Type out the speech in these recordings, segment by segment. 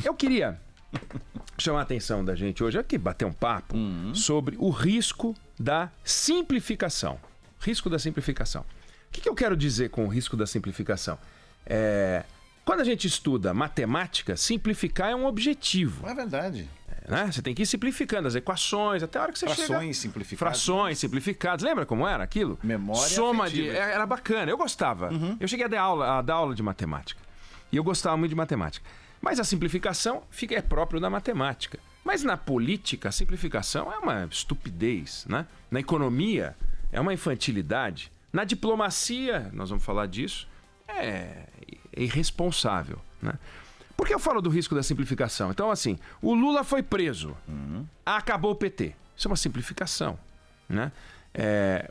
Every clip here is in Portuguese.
Eu queria chamar a atenção da gente hoje, aqui bater um papo sobre o risco da simplificação. Risco da simplificação. O que eu quero dizer com o risco da simplificação? Quando a gente estuda matemática, simplificar é um objetivo. É verdade. Né? Você tem que ir simplificando as equações até a hora que você Frações simplificadas. Frações simplificadas. Lembra como era aquilo? Memória Soma afetiva. era bacana, eu gostava. Eu cheguei a dar aula de matemática. E eu gostava muito de matemática. Mas a simplificação é próprio da matemática. Mas na política, a simplificação é uma estupidez, né? Na economia, é uma infantilidade. Na diplomacia, nós vamos falar disso, é irresponsável, né? Por que eu falo do risco da simplificação? Então, assim, o Lula foi preso. Acabou o PT. Isso é uma simplificação, né?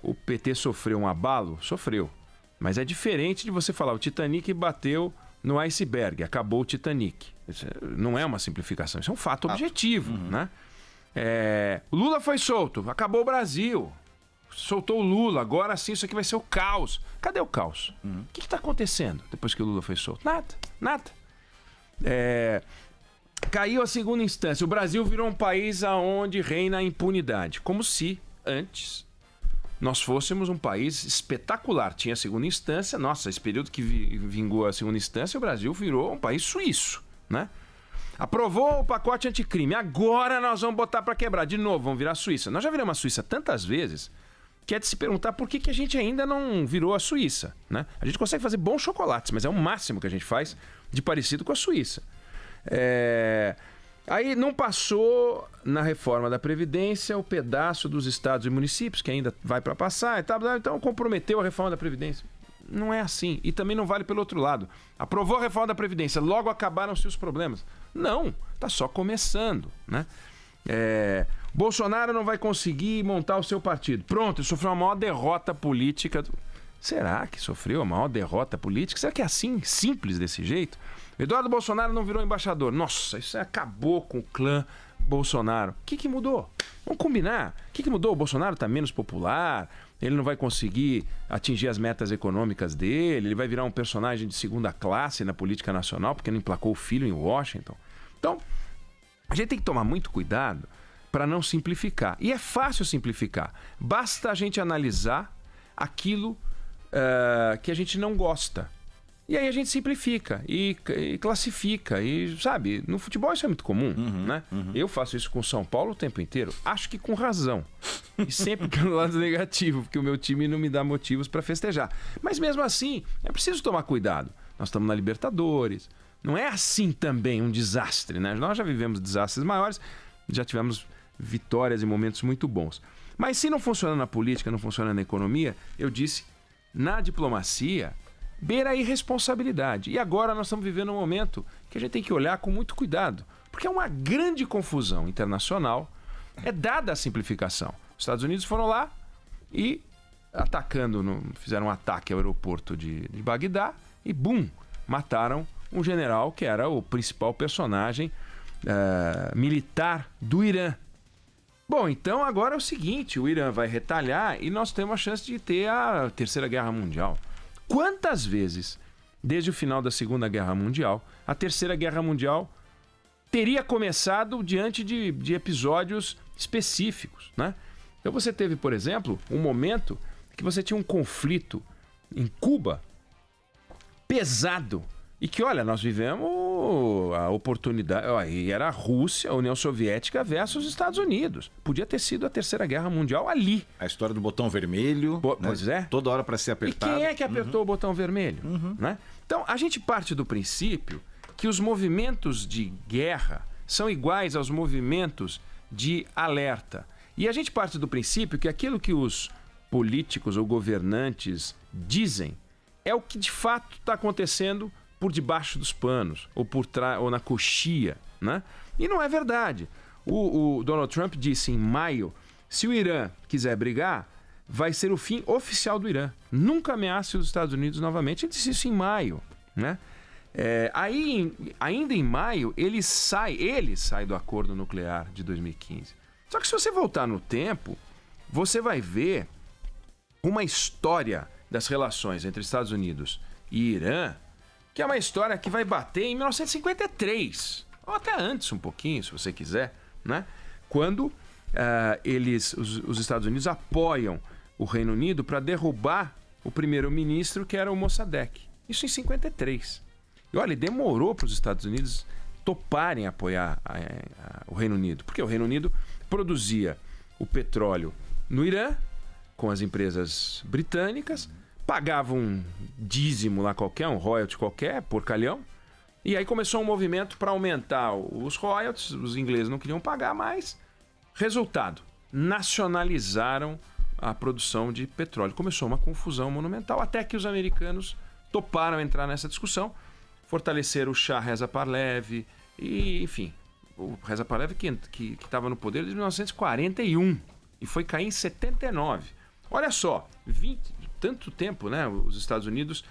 O PT sofreu um abalo? Sofreu. Mas é diferente de você falar o Titanic bateu no iceberg, acabou o Titanic. Isso não é uma simplificação, isso é um fato objetivo, né? O Lula foi solto, acabou o Brasil. Soltou o Lula, agora sim isso aqui vai ser o caos. Cadê o caos? O que está acontecendo depois que o Lula foi solto? Nada. Caiu a segunda instância. O Brasil virou um país onde reina a impunidade. Como se antes nós fôssemos um país espetacular. Tinha a segunda instância. Nossa, esse período que vingou a segunda instância, o Brasil virou um país suíço, né? Aprovou o pacote anticrime. Agora nós vamos botar para quebrar. De novo, vamos virar a Suíça. Nós já viramos a Suíça tantas vezes que é de se perguntar por que a gente ainda não virou a Suíça, né? A gente consegue fazer bons chocolates, mas é o máximo que a gente faz de parecido com a Suíça. Aí não passou na reforma da Previdência o pedaço dos estados e municípios, que ainda vai para passar e tal, então comprometeu a reforma da Previdência. Não é assim. E também não vale pelo outro lado. Aprovou a reforma da Previdência, logo acabaram-se os problemas. Não, está só começando, né? Bolsonaro não vai conseguir montar o seu partido. Pronto, ele sofreu a maior derrota política. Será que sofreu a maior derrota política? Será que é assim, simples desse jeito? Eduardo Bolsonaro não virou embaixador. Nossa, isso acabou com o clã Bolsonaro. O que mudou? Vamos combinar. O que mudou? O Bolsonaro está menos popular, ele não vai conseguir atingir as metas econômicas dele, ele vai virar um personagem de segunda classe na política nacional porque não emplacou o filho em Washington. Então, a gente tem que tomar muito cuidado para não simplificar. E é fácil simplificar. Basta a gente analisar aquilo que a gente não gosta. E aí a gente simplifica e classifica. E, sabe, no futebol isso é muito comum, né? Eu faço isso com o São Paulo o tempo inteiro. Acho que com razão. E sempre pelo lado negativo, porque o meu time não me dá motivos para festejar. Mas mesmo assim, é preciso tomar cuidado. Nós estamos na Libertadores. Não é assim também um desastre, né? Nós já vivemos desastres maiores, já tivemos vitórias e momentos muito bons. Mas se não funciona na política, não funciona na economia, eu disse, na diplomacia, beira a irresponsabilidade. E agora nós estamos vivendo um momento que a gente tem que olhar com muito cuidado, porque é uma grande confusão internacional, dada a simplificação. Os Estados Unidos foram lá e fizeram um ataque ao aeroporto de Bagdá e, bum, mataram um general que era o principal personagem militar do Irã. Bom, então agora é o seguinte, o Irã vai retalhar e nós temos a chance de ter a Terceira Guerra Mundial. Quantas vezes, desde o final da Segunda Guerra Mundial, a Terceira Guerra Mundial teria começado diante de episódios específicos, né? Então você teve, por exemplo, um momento que você tinha um conflito em Cuba pesado e que, olha, nós vivemos a oportunidade, e era a Rússia, a União Soviética versus os Estados Unidos. Podia ter sido a Terceira Guerra Mundial ali. A história do botão vermelho, pois né? é. Toda hora para ser apertado. E quem é que apertou o botão vermelho? Né? Então, a gente parte do princípio que os movimentos de guerra são iguais aos movimentos de alerta. E a gente parte do princípio que aquilo que os políticos ou governantes dizem é o que de fato está acontecendo por debaixo dos panos, ou por trás, ou na coxia, né? E não é verdade. O Donald Trump disse em maio, se o Irã quiser brigar, vai ser o fim oficial do Irã. Nunca ameace os Estados Unidos novamente. Ele disse isso em maio, né? Ainda em maio, ele sai do acordo nuclear de 2015. Só que se você voltar no tempo, você vai ver uma história das relações entre Estados Unidos e Irã, que é uma história que vai bater em 1953. ou até antes um pouquinho, se você quiser, né? Quando os Estados Unidos apoiam o Reino Unido para derrubar o primeiro-ministro, que era o Mossadegh. Isso em 53. E olha, demorou para os Estados Unidos toparem apoiar o Reino Unido, porque o Reino Unido produzia o petróleo no Irã, com as empresas britânicas, pagava um dízimo lá qualquer, um royalty qualquer, porcalhão, e aí começou um movimento para aumentar os royalties, os ingleses não queriam pagar mais. Resultado, nacionalizaram a produção de petróleo. Começou uma confusão monumental, até que os americanos toparam entrar nessa discussão, fortaleceram o Shah Reza Pahlavi, e, enfim, o Reza Pahlavi que estava no poder desde 1941 e foi cair em 79. Olha só, tanto tempo, né, os Estados Unidos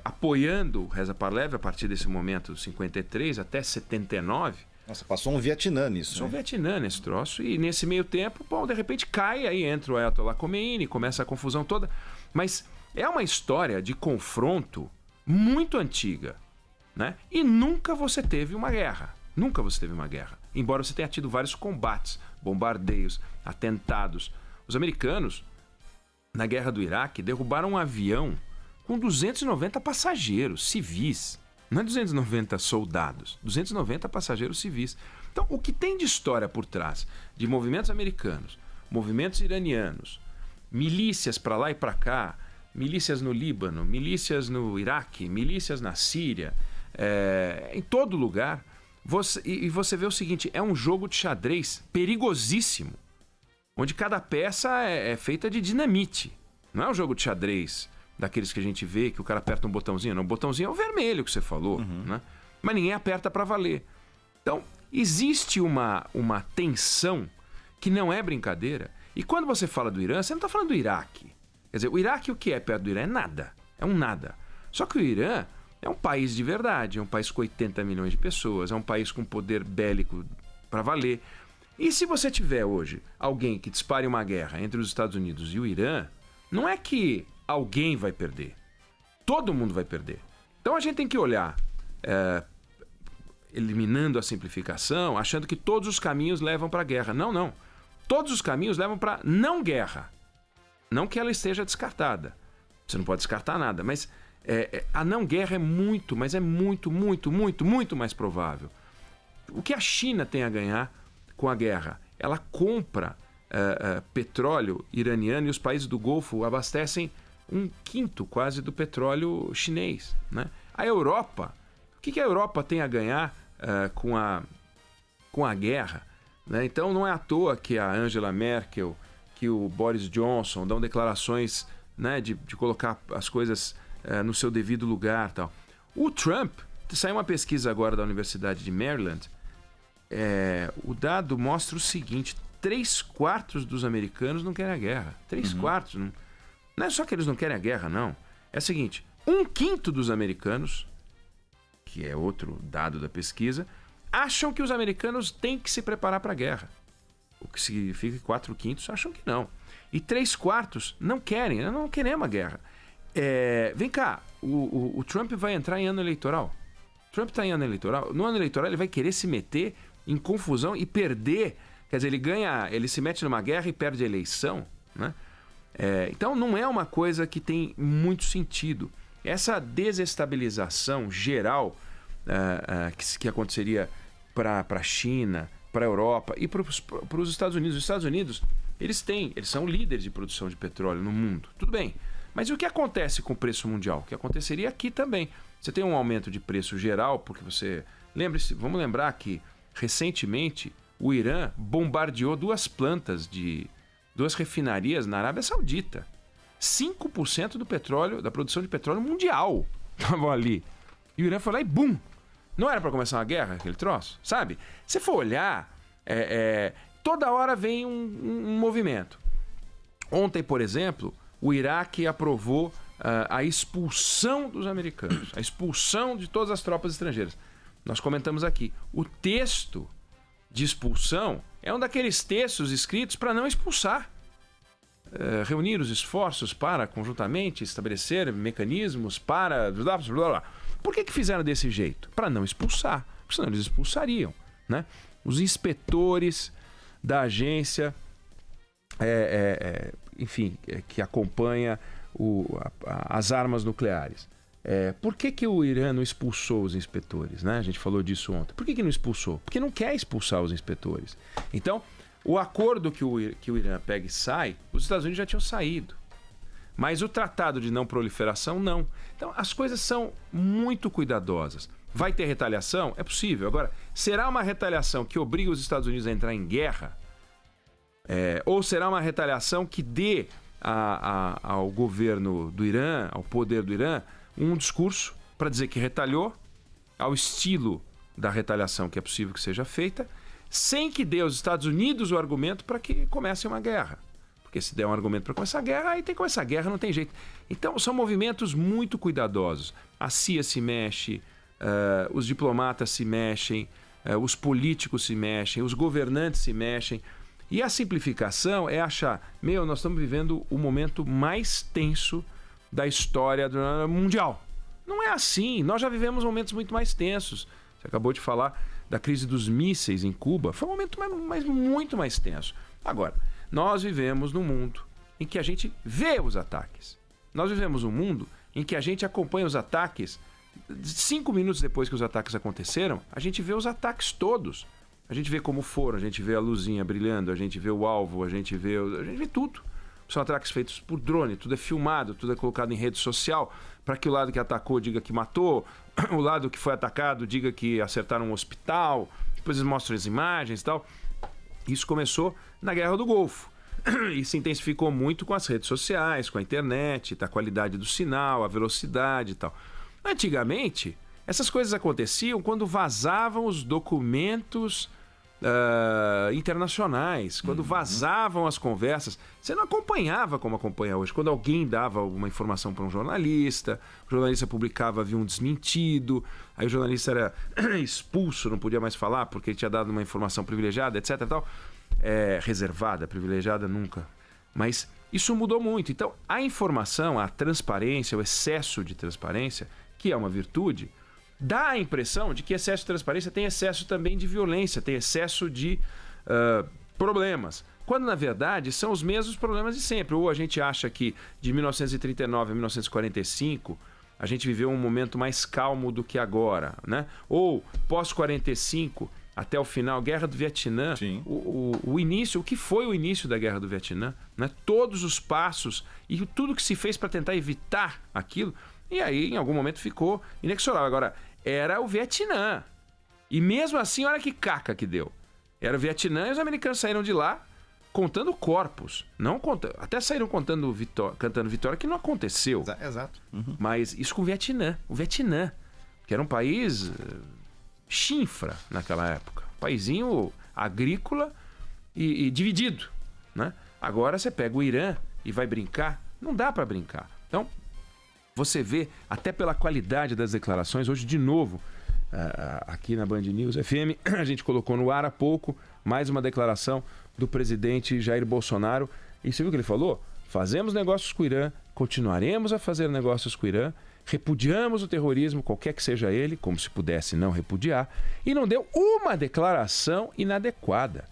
apoiando o Reza Pahlavi a partir desse momento, 53 até 79. Nossa, passou um Vietnã nisso. Passou um Vietnã nesse troço. E nesse meio tempo, bom, de repente cai, aí entra o Ayatollah Khomeini, começa a confusão toda. Mas é uma história de confronto muito antiga, né? E nunca você teve uma guerra. Nunca você teve uma guerra. Embora você tenha tido vários combates, bombardeios, atentados. Os americanos, na guerra do Iraque, derrubaram um avião com 290 passageiros civis. Não é 290 soldados, 290 passageiros civis. Então, o que tem de história por trás de movimentos americanos, movimentos iranianos, milícias para lá e para cá, milícias no Líbano, milícias no Iraque, milícias na Síria, em todo lugar, você vê o seguinte, é um jogo de xadrez perigosíssimo, onde cada peça é feita de dinamite. Não é um jogo de xadrez daqueles que a gente vê, que o cara aperta um botãozinho. Não, o botãozinho é o vermelho que você falou, né? Mas ninguém aperta para valer. Então, existe uma tensão que não é brincadeira. E quando você fala do Irã, você não está falando do Iraque. Quer dizer, o Iraque, o que é perto do Irã? É nada. É um nada. Só que o Irã é um país de verdade, é um país com 80 milhões de pessoas, é um país com poder bélico para valer. E se você tiver hoje alguém que dispare uma guerra entre os Estados Unidos e o Irã, não é que alguém vai perder. Todo mundo vai perder. Então a gente tem que olhar, eliminando a simplificação, achando que todos os caminhos levam para a guerra. Não, não. Todos os caminhos levam para não guerra. Não que ela esteja descartada. Você não pode descartar nada, mas a não guerra é muito mais provável. O que a China tem a ganhar com a guerra? Ela compra petróleo iraniano e os países do Golfo abastecem 1/5 quase do petróleo chinês, né? A Europa, o que a Europa tem a ganhar com a guerra, né? Então não é à toa que a Angela Merkel, que o Boris Johnson dão declarações, né, de colocar as coisas no seu devido lugar, tal. O Trump, saiu uma pesquisa agora da Universidade de Maryland, o dado mostra o seguinte: 3/4 dos americanos não querem a guerra. 3/4. Não é só que eles não querem a guerra, não. É o seguinte: 1/5 dos americanos, que é outro dado da pesquisa, acham que os americanos têm que se preparar para a guerra. O que significa que 4/5 acham que não. E 3/4 não querem, não queremos a guerra. Vem cá, o Trump vai entrar em ano eleitoral. O Trump está em ano eleitoral. No ano eleitoral ele vai querer se meter em confusão e perder. Quer dizer, ele se mete numa guerra e perde a eleição, né? Então não é uma coisa que tem muito sentido. Essa desestabilização geral que aconteceria para a China, para a Europa e para os Estados Unidos. Os Estados Unidos, eles são líderes de produção de petróleo no mundo. Tudo bem. Mas e o que acontece com o preço mundial? O que aconteceria aqui também? Você tem um aumento de preço geral, porque vamos lembrar que recentemente o Irã bombardeou duas refinarias na Arábia Saudita. 5% do petróleo, da produção de petróleo mundial estavam ali. E o Irã foi lá e bum! Não era para começar uma guerra, aquele troço? Sabe? Se for olhar, toda hora vem um movimento. Ontem, por exemplo, o Iraque aprovou a expulsão dos americanos, a expulsão de todas as tropas estrangeiras. Nós comentamos aqui, o texto de expulsão é um daqueles textos escritos para não expulsar. Reunir os esforços para, conjuntamente, estabelecer mecanismos para... Por que fizeram desse jeito? Para não expulsar. porque senão eles expulsariam, né? Os inspetores da agência, enfim, que acompanha as armas nucleares. Por que o Irã não expulsou os inspetores, né? A gente falou disso ontem. Por que não expulsou? Porque não quer expulsar os inspetores. Então, o acordo que o Irã pega e sai, os Estados Unidos já tinham saído. Mas o tratado de não proliferação, não. Então, as coisas são muito cuidadosas. Vai ter retaliação? É possível. Agora, será uma retaliação que obriga os Estados Unidos a entrar em guerra? Ou será uma retaliação que dê ao governo do Irã, ao poder do Irã, um discurso para dizer que retaliou, ao estilo da retaliação que é possível que seja feita, sem que dê aos Estados Unidos o argumento para que comece uma guerra. Porque se der um argumento para começar a guerra, aí tem que começar a guerra, não tem jeito. Então, são movimentos muito cuidadosos. A CIA se mexe, os diplomatas se mexem, os políticos se mexem, os governantes se mexem. E a simplificação é achar, nós estamos vivendo o momento mais tenso da história mundial. Não é assim, nós já vivemos momentos muito mais tensos. Você acabou de falar da crise dos mísseis em Cuba, foi um momento muito mais tenso. Agora, nós vivemos num mundo em que a gente vê os ataques. Nós vivemos um mundo em que a gente acompanha os ataques. 5 minutos depois que os ataques aconteceram, a gente vê os ataques todos. A gente vê como foram, a gente vê a luzinha brilhando, a gente vê o alvo, a gente vê tudo. São ataques feitos por drone, tudo é filmado, tudo é colocado em rede social, para que o lado que atacou diga que matou, o lado que foi atacado diga que acertaram um hospital, depois eles mostram as imagens e tal. Isso começou na Guerra do Golfo e se intensificou muito com as redes sociais, com a internet, a qualidade do sinal, a velocidade e tal. Antigamente, essas coisas aconteciam quando vazavam os documentos internacionais, quando vazavam as conversas. Você não acompanhava como acompanha hoje. Quando alguém dava uma informação para um jornalista, o jornalista publicava, havia um desmentido, aí o jornalista era expulso, não podia mais falar porque ele tinha dado uma informação privilegiada, etc. Tal. Reservada, privilegiada nunca. Mas isso mudou muito. Então, a informação, a transparência, o excesso de transparência, que é uma virtude, dá a impressão de que excesso de transparência tem excesso também de violência, tem excesso de problemas. Quando, na verdade, são os mesmos problemas de sempre. Ou a gente acha que de 1939 a 1945 a gente viveu um momento mais calmo do que agora, né? Ou pós-45 até o final, Guerra do Vietnã, o início, o que foi o início da Guerra do Vietnã, né? Todos os passos e tudo que se fez para tentar evitar aquilo, e aí em algum momento ficou inexorável. Agora, era o Vietnã. E mesmo assim, olha que caca que deu. Era o Vietnã e os americanos saíram de lá contando corpos. Até saíram cantando vitória, que não aconteceu. Exato. Mas isso com o Vietnã. O Vietnã, que era um país chinfra naquela época. Paizinho agrícola e dividido, né? Agora você pega o Irã e vai brincar. Não dá para brincar. Então, você vê, até pela qualidade das declarações, hoje de novo, aqui na Band News FM, a gente colocou no ar há pouco mais uma declaração do presidente Jair Bolsonaro. E você viu o que ele falou? Fazemos negócios com o Irã, continuaremos a fazer negócios com o Irã, repudiamos o terrorismo, qualquer que seja ele, como se pudesse não repudiar, e não deu uma declaração inadequada.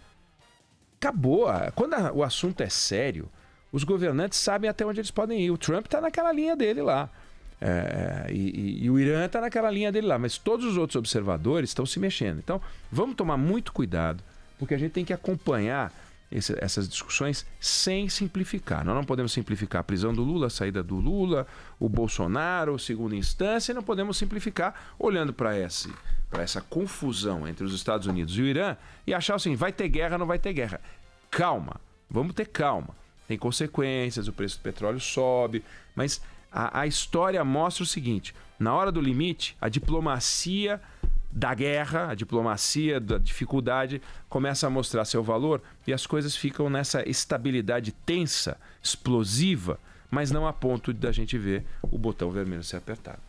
Acabou. Quando o assunto é sério, os governantes sabem até onde eles podem ir. O Trump está naquela linha dele lá. E o Irã está naquela linha dele lá. Mas todos os outros observadores estão se mexendo. Então, vamos tomar muito cuidado, porque a gente tem que acompanhar essas discussões sem simplificar. Nós não podemos simplificar a prisão do Lula, a saída do Lula, o Bolsonaro, segunda instância, e não podemos simplificar olhando para essa confusão entre os Estados Unidos e o Irã e achar assim, vai ter guerra, não vai ter guerra. Calma, vamos ter calma. Tem consequências, o preço do petróleo sobe, mas a história mostra o seguinte: na hora do limite, a diplomacia da guerra, a diplomacia da dificuldade começa a mostrar seu valor e as coisas ficam nessa estabilidade tensa, explosiva, mas não a ponto da gente ver o botão vermelho ser apertado.